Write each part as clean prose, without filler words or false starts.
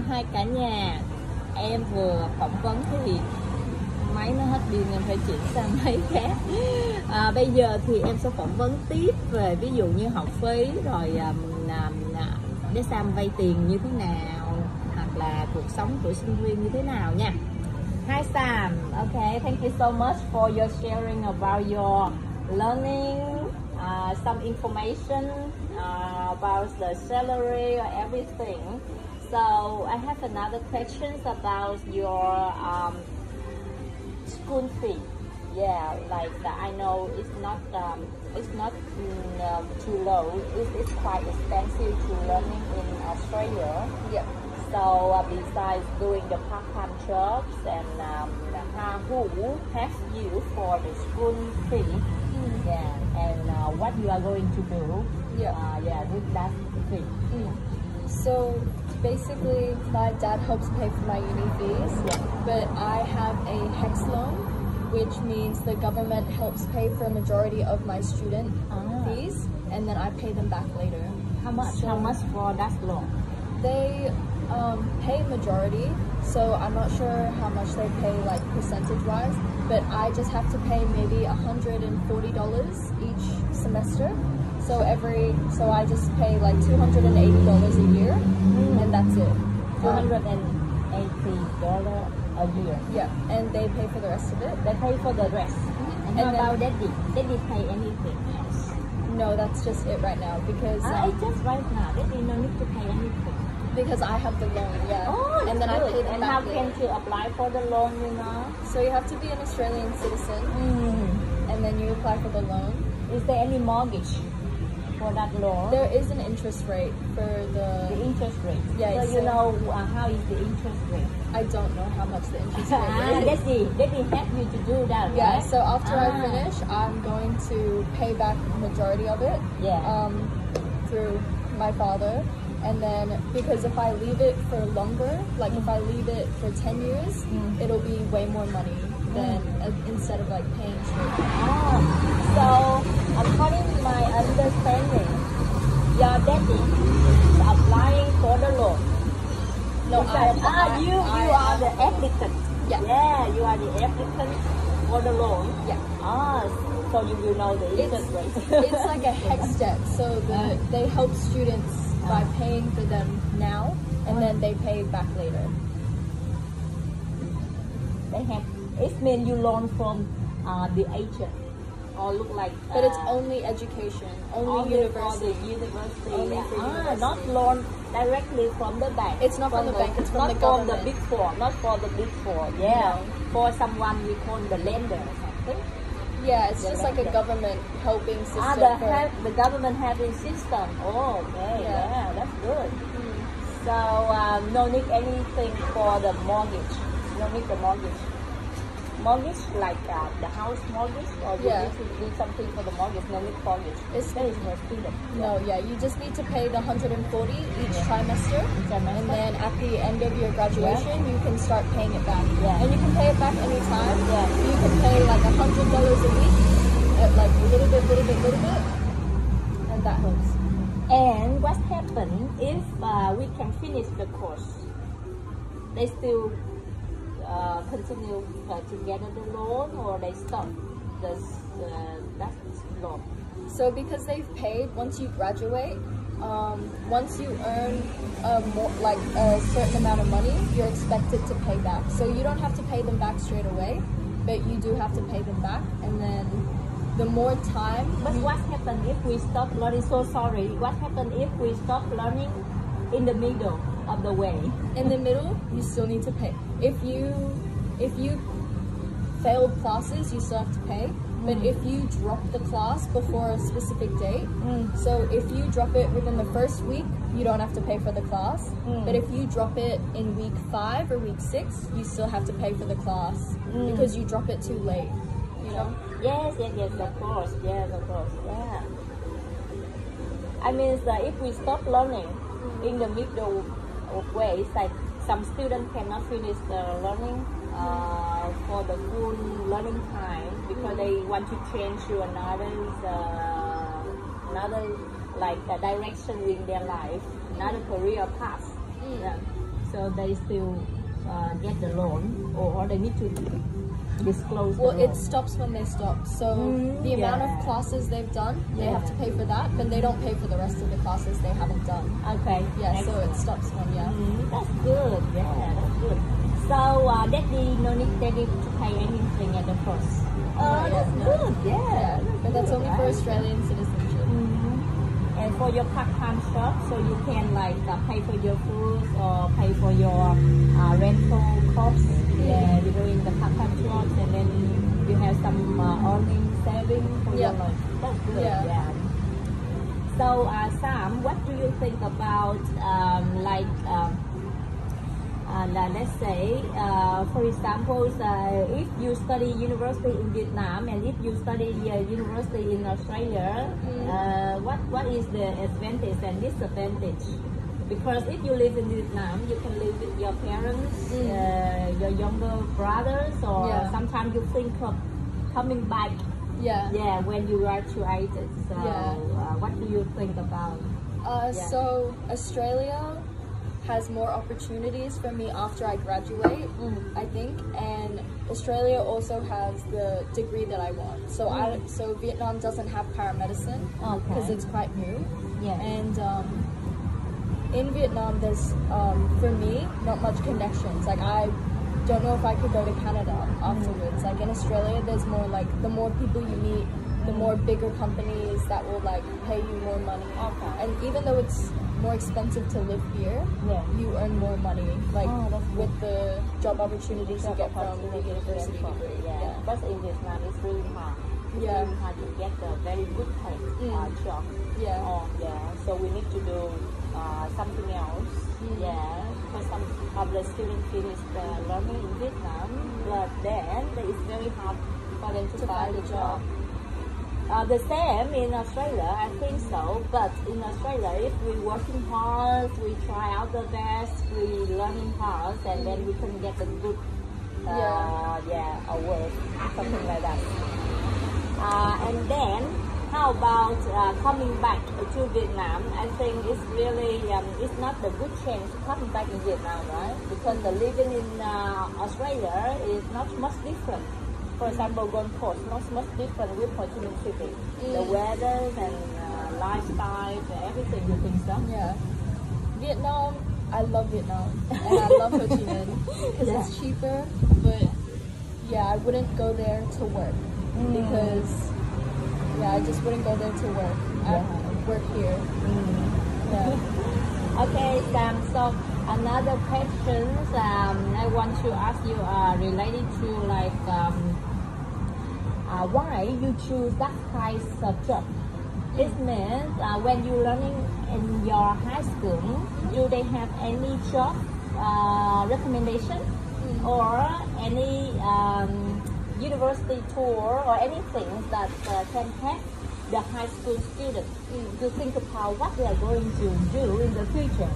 Hai cả nhà, em vừa phỏng vấn thì máy nó hết pin nên phải chuyển sang máy khác. Bây giờ thì em sẽ phỏng vấn tiếp về ví dụ như học phí rồi để Sam vay tiền như thế nào, hoặc là cuộc sống của sinh viên như thế nào nha. Hi Sam, okay, thank you so much for your sharing about your learning, some information about the salary or everything. So I have another questions about your school fee. Yeah, like I know it's not too low. It's quite expensive to learning in Australia. Yep. So besides doing the part-time jobs and who has you for the school fee? Yeah, and what you are going to do? Yeah, with that fee. So basically, my dad helps pay for my uni fees, but I have a HEX loan, which means the government helps pay for a majority of my student fees, and then I pay them back later. How much? How much for that loan? They pay majority, so I'm not sure how much they pay like percentage-wise, but I just have to pay maybe $140 each semester. So I just pay like $280 a year, and that's it. $280 a year. Yeah, and they pay for the rest of it. They pay for the rest. And how about Daddy? Daddy pay anything else? No, that's just it right now because it's just right now. Daddy no need to pay anything. Because I have the loan, yeah. Oh, and then good. I pay them and back. How can you apply for the loan, you know? So you have to be an Australian citizen, and then you apply for the loan. Is there any mortgage for that loan? There is an interest rate for the interest rate. Yeah. So you know how is the interest rate? I don't know how much the interest rate is. Daddy help you to do that, yeah, right? so after I finish, I'm going to pay back the majority of it. Yeah. Through my father. And then, because if I leave it for longer, like if I leave it for 10 years, it'll be way more money than instead of like paying straight. So according to my understanding, your daddy is applying for the loan. No, you are the applicant. Yeah, you are the applicant for the loan. Yeah. So you will know the interest rate. It's like a HEX debt, so they help students by paying for them now, and then they pay back later. It means you loan from the agent, or look like. But it's only education, only university. For the university. Only for university. Not loan directly from the bank. It's not from the bank. It's from the government. Not from the big four. Not for the big four. Yeah. No. For someone we call the lender or something. Yeah, it's just like a government helping system. The government having system. Oh, okay. Yeah, that's good. So no need anything for the mortgage. No need the mortgage. Mortgage like the house mortgage, or you need to do something for the mortgage. No need mortgage. That is for student. No, you just need to pay the $140 each trimester, and then at the end of your graduation, you can start paying it back. And you can pay it back anytime. You can pay like $100 a week, like little bit, and that helps. And what happens if we can finish the course? They still continue to get the loan, or they stop that loan? So because they've paid, once you graduate, once you earn a certain amount of money, you're expected to pay back. So you don't have to pay them back straight away, but you do have to pay them back, and then the more time. But what happens if we stop learning? So sorry. What happens if we stop learning in the middle of the way? In the middle, you still need to pay. If you failed classes, you still have to pay. But if you drop the class before a specific date, so if you drop it within the first week, you don't have to pay for the class. But if you drop it in week 5 or week 6, you still have to pay for the class because you drop it too late. You know? Yes, of course. Yes, of course. Yeah. I mean, if we stop learning in the middle of way, it's like some students cannot finish the learning for the full learning time because they want to change to another like direction in their life, another career path. Yeah. so they still get the loan, or they need to disclose Well, the loan? it stops when they stop. So the amount of classes they've done, they have to pay for that, but they don't pay for the rest of the classes they haven't done. Okay. Yeah, so excellent. it stops when, That's good. Yeah, that's good. So daddy no need daddy to pay anything at the first. Oh, that's good. Yeah. But that's only for Australian citizenship. And for your part-time job, so you can like pay for your food or pay for your rental costs. Yeah, you're doing the part-time jobs, and then you have some earning saving for your life. That's good. Yeah. So Sam, what do you think about let's say, for example, if you study university in Vietnam and if you study university in Australia, what is the advantage and disadvantage? Because if you live in Vietnam, you can live with your parents, your younger brothers, or sometimes you think of coming back. Yeah, when you graduated. So, what do you think about? So Australia has more opportunities for me after I graduate, I think, and Australia also has the degree that I want. So so Vietnam doesn't have paramedicine because it's quite new. And in Vietnam, there's for me not much connections. Like I don't know if I could go to Canada afterwards. Like in Australia, there's more like the more people you meet, the more bigger companies that will like pay you more money. And even though it's more expensive to live here, you earn more money, like with the job opportunities you get from the university degree. But in Vietnam, it's really hard. It's really hard to get a very good paid job. So we need to do something else. Because some of the students finish the learning in Vietnam, but then it's very hard for them to find a job. The same in Australia, I think so. But in Australia, if we're working hard, we try out the best, we learning hard, and then we can get a good, award, something like that. And then, how about coming back to Vietnam? I think it's really, it's not the good chance coming back in Vietnam, right? Because the living in Australia is not much different. For example, Gold Coast, not much different with Ho Chi Minh City. The weather and lifestyle, everything, you think so? Vietnam, I love Vietnam. And I love Ho Chi Minh because it's cheaper. But I wouldn't go there to work because I just wouldn't go there to work. I work here. Okay, Sam. So another question I want to ask you related to like why you choose that kind of job. It means when you're learning in your high school, do they have any job recommendation or any university tour or anything that can help the high school students to think about what they are going to do in the future?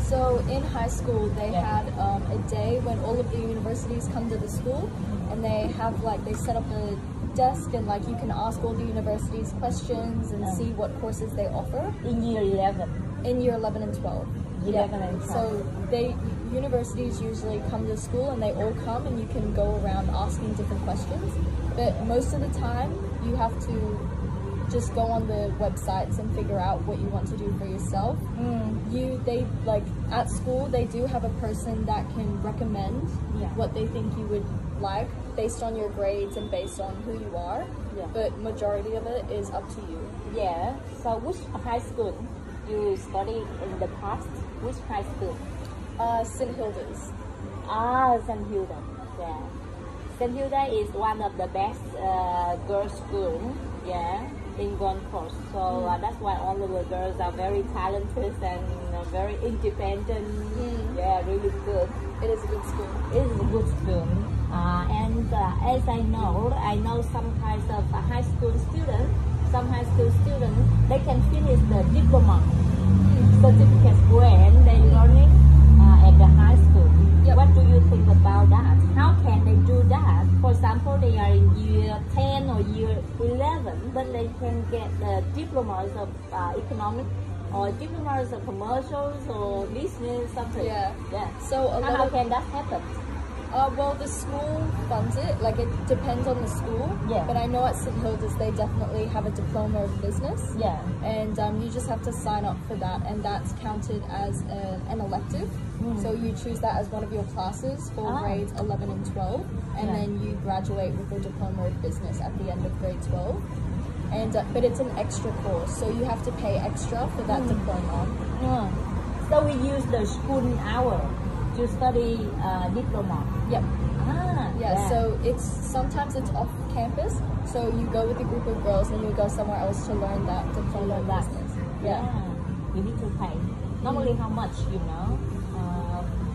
So in high school, they had a day when all of the universities come to the school, and they have like they set up a desk, and like you can ask all the universities questions and see what courses they offer. In year 11. In year 11 and 12. 11 and 12. So universities usually come to school, and they all come, and you can go around asking different questions. But most of the time, you have to just go on the websites and figure out what you want to do for yourself. They like at school, they do have a person that can recommend what they think you would like based on your grades and based on who you are. But majority of it is up to you. So which high school you studied in the past? Which high school? St. Hilda's. St. Hilda. St. Hilda is one of the best girls' school. In Gold Coast. So that's why all of the girls are very talented and very independent. Really good. It is a good school. It is a good school. And as I know some kinds of high school students, they can finish the diploma certificate when they're learning at the high school. What do you think about that? How can they do that? For example, they are in year 10 or year 11, but they can get the diplomas of economic or giving her the commercials or business something? Yeah. Yeah. So How can that happen? Well, the school funds it. Like, it depends on the school. Yeah. But I know at St. Hilda's they definitely have a diploma of business. Yeah. And you just have to sign up for that, and that's counted as an elective. So you choose that as one of your classes for grades 11 and 12, and then you graduate with a diploma of business at the end of grade 12. And but it's an extra course, so you have to pay extra for that diploma. So we use the school hour to study diploma. Yep. Yeah. So sometimes it's off campus, so you go with a group of girls and you go somewhere else to learn that diploma of business. Yeah. You need to pay. Normally, how much? You know?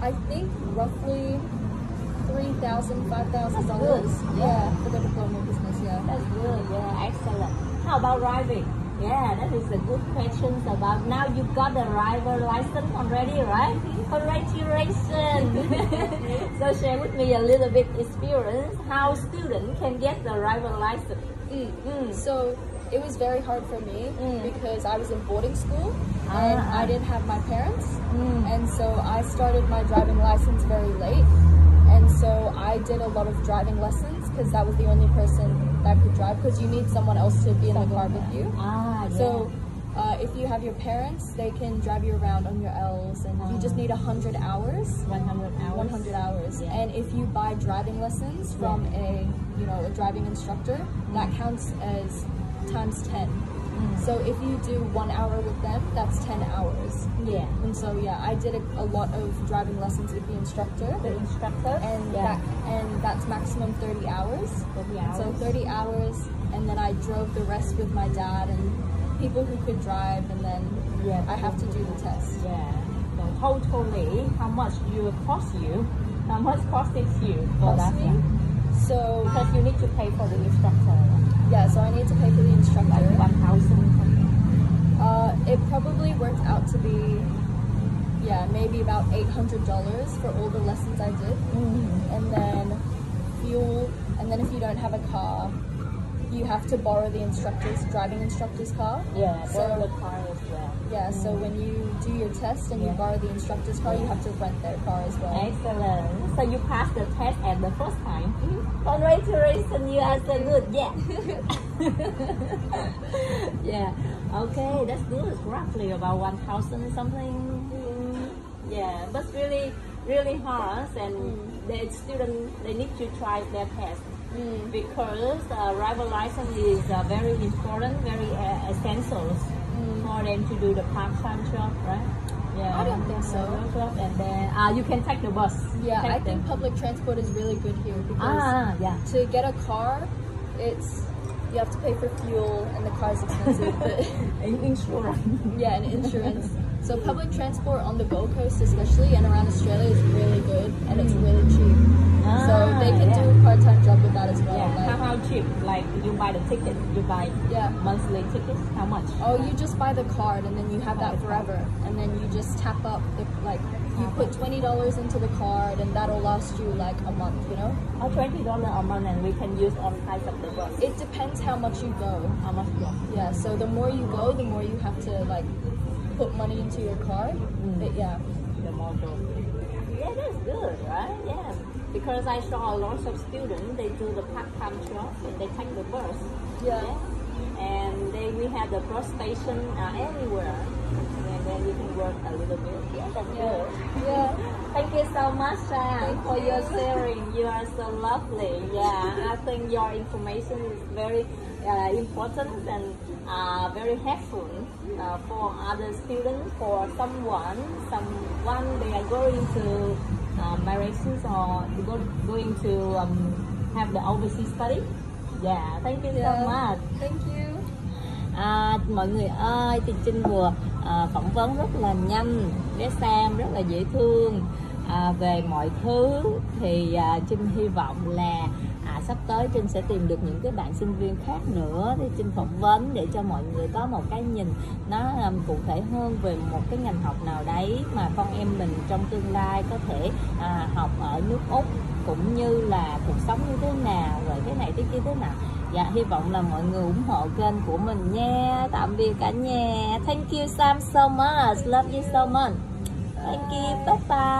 I think roughly $3,000, $5,000. Yeah, for the diploma of business. Yeah. That's good. Yeah, excellent. How about driving? Yeah, that is a good question about. Now you got the driver license already, right? Congratulations! So share with me a little bit experience how students can get the driver license. So it was very hard for me because I was in boarding school and I didn't have my parents, and so I started my driving license very late. And so I did a lot of driving lessons because that was the only person that could drive, because you need someone else to be in the car with you. So if you have your parents, they can drive you around on your L's, and you just need 100 hours. 100 hours. 100 hours. Yeah. And if you buy driving lessons from a driving instructor, that counts as times 10. So if you do 1 hour with them, that's 10 hours. Yeah. And so I did a lot of driving lessons with the instructor. And that's maximum 30 hours. 30 hours. So 30 hours, and then I drove the rest with my dad and people who could drive, and then I have to do the test. Yeah. So totally, how much you cost you? How much cost it you for that? So because you need to pay for the instructor. Yeah, so I need to pay for the instructor. Like 1,000. It probably worked out to be, maybe about $800 for all the lessons I did. And then fuel, and then if you don't have a car, you have to borrow the driving instructor's car. Yeah, borrow the car as well. Yeah, so when you do your test and you borrow the instructor's car, you have to rent their car as well. Excellent. So you passed the test at the first time. Congratulations, you are so good. Yeah. Yeah. Okay, that's good. It's roughly about 1,000 something. Yeah, but really, really hard, and the students, they need to try their test. Because driver license is very important, very essential for them to do the part-time job, right? Yeah, I don't think so. And then you can take the bus. Yeah, I think public transport is really good here because to get a car, you have to pay for fuel, and the car is expensive. But insurance. Yeah, and insurance. So public transport on the Gold Coast especially and around Australia is really good, and it's really cheap. So they can do a part-time job with that as well. Yeah. Like, how cheap? Like you buy the ticket, you buy monthly tickets. How much? Oh, you just buy the card, and then you have that forever. And then you just tap up you put $20 into the card, and that'll last you like a month. Oh, $20 a month, and we can use all kinds of the bus. It depends how much you go. How much you go? Yeah. So the more you go, the more you have to put money into your card. But the more go. Yeah, that's good, right? Yeah. Because I saw a lot of students, they do the part-time job and they take the bus. Yeah. And we have the bus station everywhere. And then you can work a little bit. Yeah, that's good. Yeah. Thank you so much, for your sharing. You are so lovely. Yeah, I think your information is very important and very helpful for other students, for someone they are going to marriages or going to have the overseas study. Yeah, thank you so much. Thank you. Mọi người ơi, thì Trinh vừa phỏng vấn rất là nhanh, bé Sam rất là dễ thương về mọi thứ. Thì Trinh hy vọng là sắp tới Trinh sẽ tìm được những cái bạn sinh viên khác nữa để Trinh phỏng vấn, để cho mọi người có một cái nhìn nó cụ thể hơn về một cái ngành học nào đấy mà con em mình trong tương lai có thể học ở nước Úc, cũng như là cuộc sống như thế nào, rồi thế này thế kia thế nào. Dạ, hy vọng là mọi người ủng hộ kênh của mình nha. Tạm biệt cả nhà. Thank you Sam so much. Love you so much. Thank you. Bye bye.